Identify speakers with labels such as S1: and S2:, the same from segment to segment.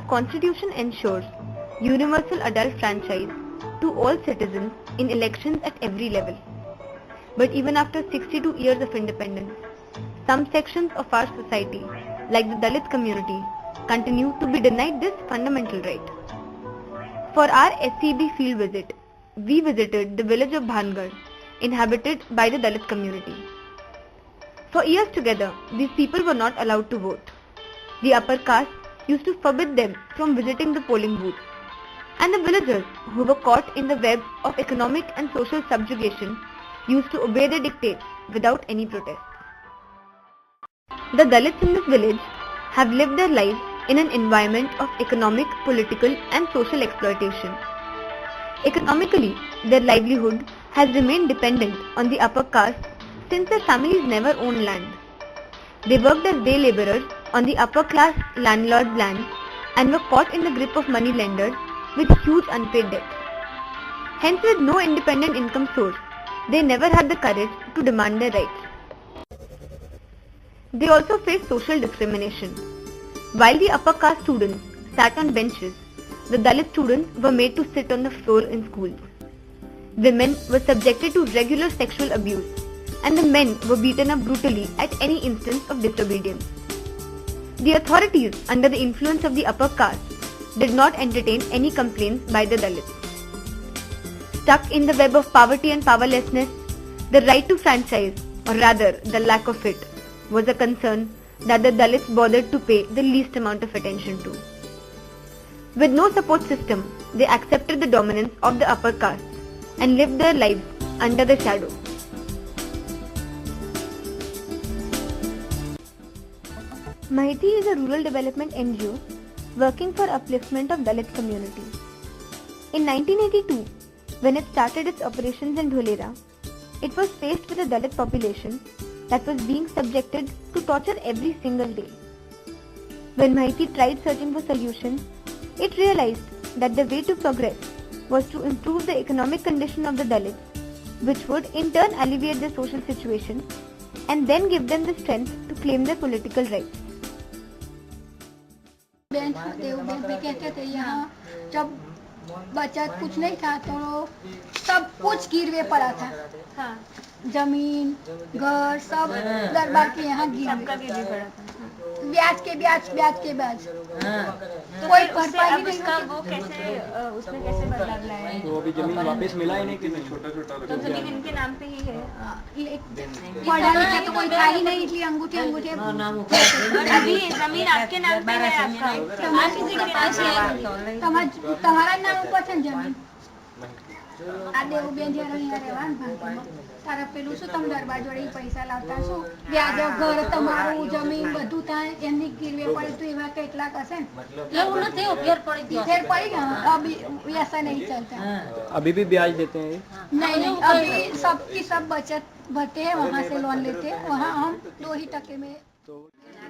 S1: Constitution ensures universal adult franchise to all citizens in elections at every level. But even after 62 years of independence, some sections of our society, like the Dalit community, continue to be denied this fundamental right. For our SCB field visit, we visited the village of Bhangarh, inhabited by the Dalit community. For years together, these people were not allowed to vote. The upper caste used to forbid them from visiting the polling booth, and the villagers who were caught in the web of economic and social subjugation used to obey their dictates without any protest. The Dalits in this village have lived their lives in an environment of economic, political and social exploitation. Economically, their livelihood has remained dependent on the upper caste since their families never owned land. They worked as day labourers on the upper class landlord's land and were caught in the grip of money lenders with huge unpaid debts. Hence, with no independent income source, they never had the courage to demand their rights. They also faced social discrimination. While the upper caste students sat on benches, the Dalit students were made to sit on the floor in schools. Women were subjected to regular sexual abuse, and the men were beaten up brutally at any instance of disobedience. The authorities, under the influence of the upper caste, did not entertain any complaints by the Dalits. Stuck in the web of poverty and powerlessness, the right to franchise, or rather the lack of it, was a concern that the Dalits bothered to pay the least amount of attention to. With no support system, they accepted the dominance of the upper caste and lived their lives under the shadow. Mahiti is a rural development NGO working for upliftment of Dalit community. In 1982, when it started its operations in Dholera, it was faced with a Dalit population that was being subjected to torture every single day. When Mahiti tried searching for solutions, it realized that the way to progress was to improve the economic condition of the Dalits, which would in turn alleviate their social situation and then give them the strength to claim their political rights.
S2: Deoband पे कहते थे यहाँ जब बचत कुछ नहीं था तो सब कुछ गिरवे पड़ा था। हाँ। जमीन घर सब दरबार के यहाँ गिरवे पड़ा था। ब्याज के ब्याज कोई भरपाई नहीं होती। वो कैसे उसमें कैसे बदलाव लाया है?
S3: तो अभी जमीन वापस मिला ही नहीं कि छोटा
S2: तो जमीन इनके नाम पे ही है। पढ़ा लिखा तो कोई था ही नहीं इसलिए अंगूठे अभी जमीन आपके नाम पे है। आपका किसी के पास है? तुम्हारा नाम ऊपर है जमीन। આ દેવું બેન જ્યારે અહીંયા રહેવાનું ભાંગમાં તારા પેલું શું તમે દરબાર જોડે પૈસા લાવતા શું વ્યાજ ઘર તમારું જમીન બધું થાય એમની ગીરવે પડે તો એવા કેટલાક હશે ને એવું નથી ફેર પડી ગયો અભી ऐसा नहीं चलता।
S3: अभी भी ब्याज देते हैं?
S2: नहीं अभी सबकी सब बचत भरते हैं वहाँ से लोन लेते हैं वहाँ हम 2% में।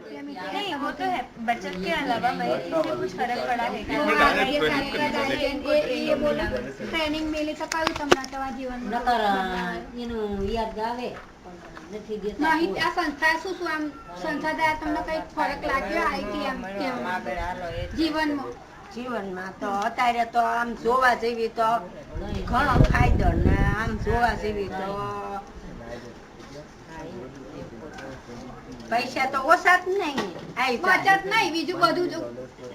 S2: नहीं वो तो है बचत के अलावा इससे कुछ फर्क पड़ा है ये बोलो ट्रेनिंग मिले तो कभी तमना जीवन नहीं आ संस्था શું શું આમ સંસ્થા દ્વારા તમને કઈ ફરક લાગ્યો આવી કે આમ
S4: જીવનમાં તો અત્યારે તો આમ જોવા જેવી તો ઘણો ફાયદો ને આમ જોવા જેવી તો પૈસા તો ઓછા જ નહીં
S2: બચત નહીં બીજું બધું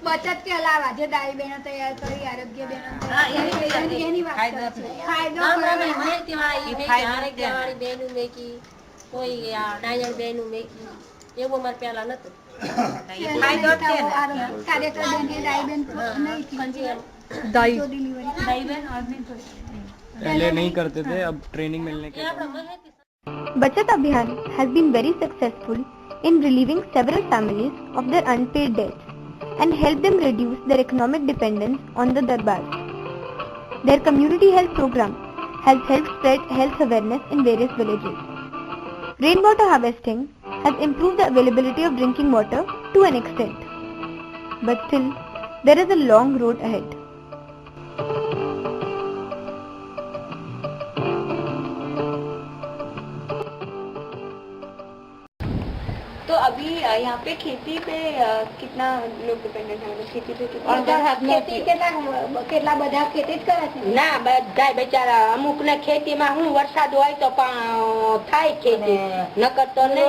S2: બચત કે અલાવા જે દાઈ બહેનો તૈયાર કરી આરોગ્ય બહેનો એની વાત ફાયદો
S5: વાળી બહેનું મેકી કોઈ ડાયણ બહેનું મેકી એવું અમારે પેલા નતું
S2: કાર્યકર બહેન દાઈ બહેન નહીં
S1: दाई
S3: पहले नहीं करते थे, अब ट्रेनिंग मिलने के बाद।
S1: Bachat Abhiyan has been very successful in relieving several families of their unpaid debts and helped them reduce their economic dependence on the darbars. Their community health program has helped spread health awareness in various villages. Rainwater harvesting has improved the availability of drinking water to an extent. But still, there is a long road ahead.
S6: तो अभी
S2: यहाँ पे खेती पे कितना लोग dependent है, मतलब खेती पे कितना?
S4: ખેતી
S2: કેટલા બધા ખેતી જ કરે છે
S4: ના બધા બિચારા અમુક ને ખેતી માં હું વરસાદ હોય તો થાય ખેતી નકર તો નહીં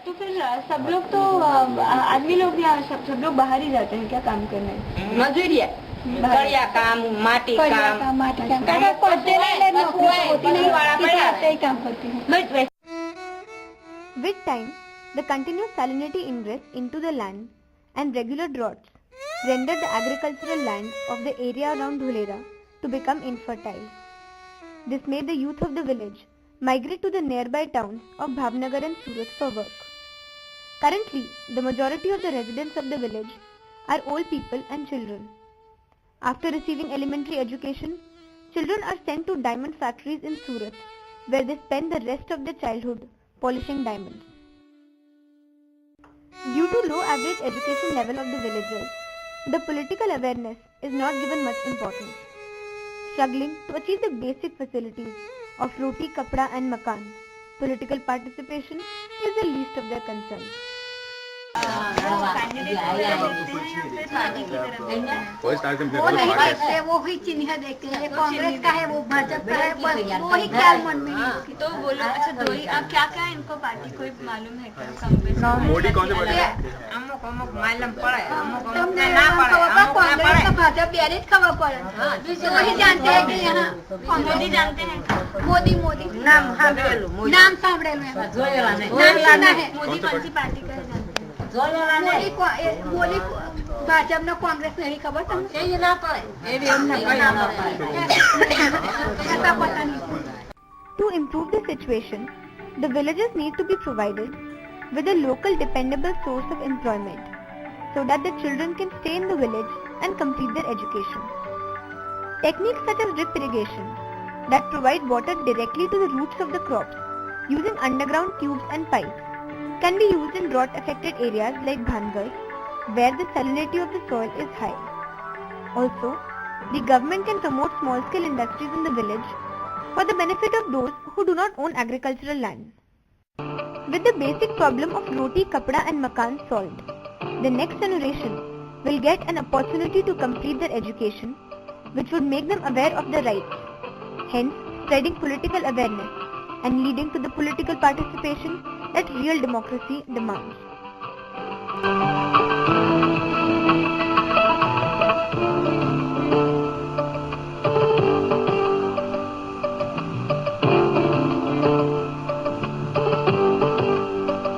S2: तो फिर सब लोग तो आदमी लोग या सब लोग बाहर ही जाते हैं क्या काम करने?
S4: મજૂરી કડિયા કામ માટી કામ
S1: With time, the continuous salinity ingress into the land and regular droughts rendered the agricultural land of the area around Dholera to become infertile. This made the youth of the village migrate to the nearby towns of Bhavnagar and Surat for work. Currently, the majority of the residents of the village are old people and children. After receiving elementary education, children are sent to diamond factories in Surat, where they spend the rest of their childhood polishing diamonds. Due to low average education level of the villagers, the political awareness is not given much importance. Struggling to achieve the basic facilities of roti, kapda and makan, political participation is the least of their concerns.
S2: वो ही चिन्ह देखते हैं, कांग्रेस का है, वो भाजपा का है, बस वो ही ख्याल मन में नहीं। तो बोलो अच्छा दोई आप क्या क्या इनको पार्टी कोई मालूम है क्या?
S3: मोदी कौन से पार्टी है?
S4: અમુક અમુક માલમ પડે અમુક
S2: તમને
S4: ના પડે
S2: कांग्रेस का भाजपा प्यारे खबर पड़े, वही जानते हैं कि यहाँ मोदी जानते हैं, मोदी मोदी
S4: નામ સાંભળેલું
S2: नाम સાંભળેલું है,
S4: જોયેલા નહીં
S2: नाम सुना है। मोदी कौन सी पार्टी का है?
S4: જોયેલા નહીં
S2: मोदी भाजपा कांग्रेस नहीं खबर तुमको?
S4: એ ના પડે એવી અમને કઈ ના પડે
S2: ऐसा पता नहीं।
S1: To improve the situation, the villagers need to be provided with a local dependable source of employment so that the children can stay in the village and complete their education. Techniques such as drip irrigation that provide water directly to the roots of the crops using underground tubes and pipes can be used in drought affected areas like Bhangar, where the salinity of the soil is high. Also, the government can promote small scale industries in the village for the benefit of those who do not own agricultural land. With the basic problem of roti, kapda and makan solved, the next generation will get an opportunity to complete their education, which would make them aware of their rights, hence spreading political awareness and leading to the political participation that real democracy demands.